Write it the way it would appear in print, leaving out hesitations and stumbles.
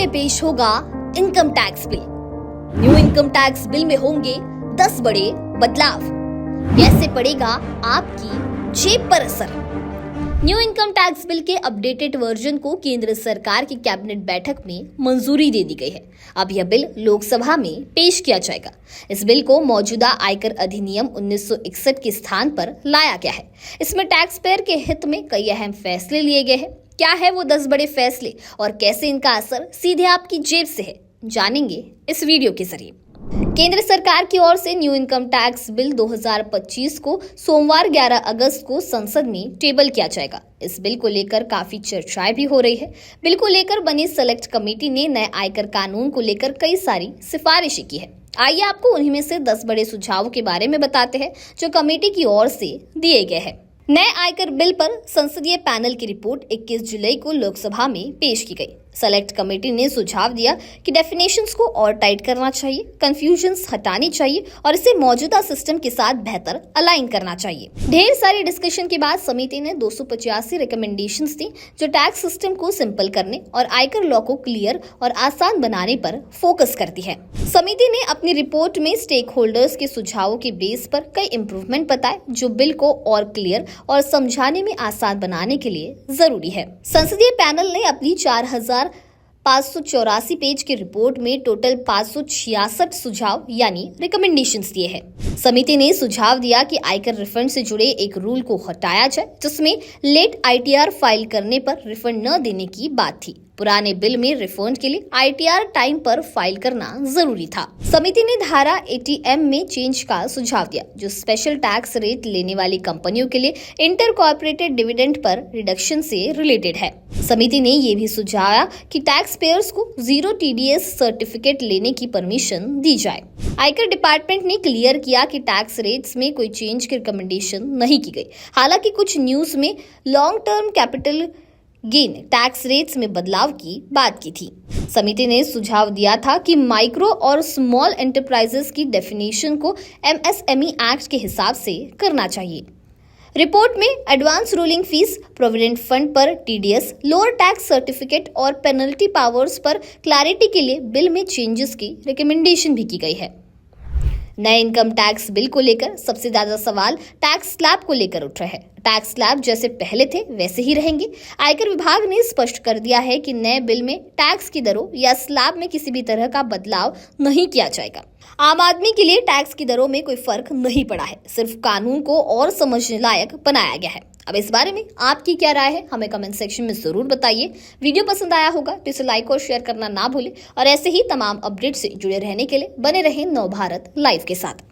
में पेश होगा income tax bill. New income tax bill में होंगे 10 बड़े बदलाव। कैसे पड़ेगा आपकी जेब पर असर? न्यू इनकम टैक्स बिल के अपडेटेड वर्जन को केंद्र सरकार की कैबिनेट बैठक में मंजूरी दे दी गई है। अब यह बिल लोकसभा में पेश किया जाएगा। इस बिल को मौजूदा आयकर अधिनियम 1961 के स्थान पर लाया गया है। इसमें टैक्स पेयर के हित में कई अहम फैसले लिए गए हैं। क्या है वो 10 बड़े फैसले और कैसे इनका असर सीधे आपकी जेब से है, जानेंगे इस वीडियो के जरिए। केंद्र सरकार की ओर से न्यू इनकम टैक्स बिल 2025 को सोमवार 11 अगस्त को संसद में टेबल किया जाएगा। इस बिल को लेकर काफी चर्चाएं भी हो रही है। बिल को लेकर बनी सेलेक्ट कमेटी ने नए आयकर कानून को लेकर कई सारी सिफारिशें की है। आइए आपको उन्हीं में से 10 बड़े सुझावों के बारे में बताते हैं जो कमेटी की ओर से दिए गए हैं। नए आयकर बिल पर संसदीय पैनल की रिपोर्ट 21 जुलाई को लोकसभा में पेश की गई। सेलेक्ट कमेटी ने सुझाव दिया कि डेफिनेशंस को और टाइट करना चाहिए, कंफ्यूजन्स हटानी चाहिए और इसे मौजूदा सिस्टम के साथ बेहतर अलाइन करना चाहिए। ढेर सारी डिस्कशन के बाद समिति ने 285 रिकमेंडेशंस दी जो टैक्स सिस्टम को सिंपल करने और आयकर लॉ को क्लियर और आसान बनाने पर फोकस करती है। समिति ने अपनी रिपोर्ट में स्टेक होल्डर्स के सुझावों के बेस पर कई इम्प्रूवमेंट बताए जो बिल को और क्लियर और समझाने में आसान बनाने के लिए जरूरी है। संसदीय पैनल ने अपनी 4584 पेज की रिपोर्ट में टोटल 566 सुझाव यानी रिकमेंडेशंस दिए हैं। समिति ने सुझाव दिया कि आयकर रिफंड से जुड़े एक रूल को हटाया जाए जिसमें लेट आईटीआर फाइल करने पर रिफंड न देने की बात थी। पुराने बिल में रिफंड के लिए आईटीआर टाइम पर फाइल करना जरूरी था। समिति ने धारा 80M में चेंज का सुझाव दिया जो स्पेशल टैक्स रेट लेने वाली कंपनियों के लिए इंटर कॉर्पोरेटेड डिविडेंड पर रिडक्शन से रिलेटेड है। समिति ने ये भी सुझाया कि टैक्स पेयर्स को 0 TDS सर्टिफिकेट लेने की परमिशन दी जाए। आयकर डिपार्टमेंट ने क्लियर किया कि टैक्स रेट्स में कोई चेंज की रिकमेंडेशन नहीं की गई। हालांकि कुछ न्यूज में long term capital gain tax rates में बदलाव की बात की थी। समिति ने सुझाव दिया था कि माइक्रो और स्मॉल एंटरप्राइजेस की डेफिनेशन को MSME एक्ट के हिसाब से करना चाहिए। रिपोर्ट में advance ruling fees, provident fund पर TDS, लोअर टैक्स सर्टिफिकेट और पेनल्टी पावर्स पर क्लैरिटी के लिए बिल में चेंजेस की रिकमेंडेशन भी की गई है। नए इनकम टैक्स बिल को लेकर सबसे ज्यादा सवाल टैक्स स्लैब को लेकर उठ रहे हैं। टैक्स स्लैब जैसे पहले थे वैसे ही रहेंगे। आयकर विभाग ने स्पष्ट कर दिया है कि नए बिल में टैक्स की दरों या स्लैब में किसी भी तरह का बदलाव नहीं किया जाएगा। आम आदमी के लिए टैक्स की दरों में कोई फर्क नहीं पड़ा है, सिर्फ कानून को और समझने लायक बनाया गया है। अब इस बारे में आपकी क्या राय है हमें कमेंट सेक्शन में जरूर बताइए। वीडियो पसंद आया होगा तो इसे लाइक और शेयर करना ना भूलें और ऐसे ही तमाम अपडेट से जुड़े रहने के लिए बने रहें नव भारत लाइव के साथ।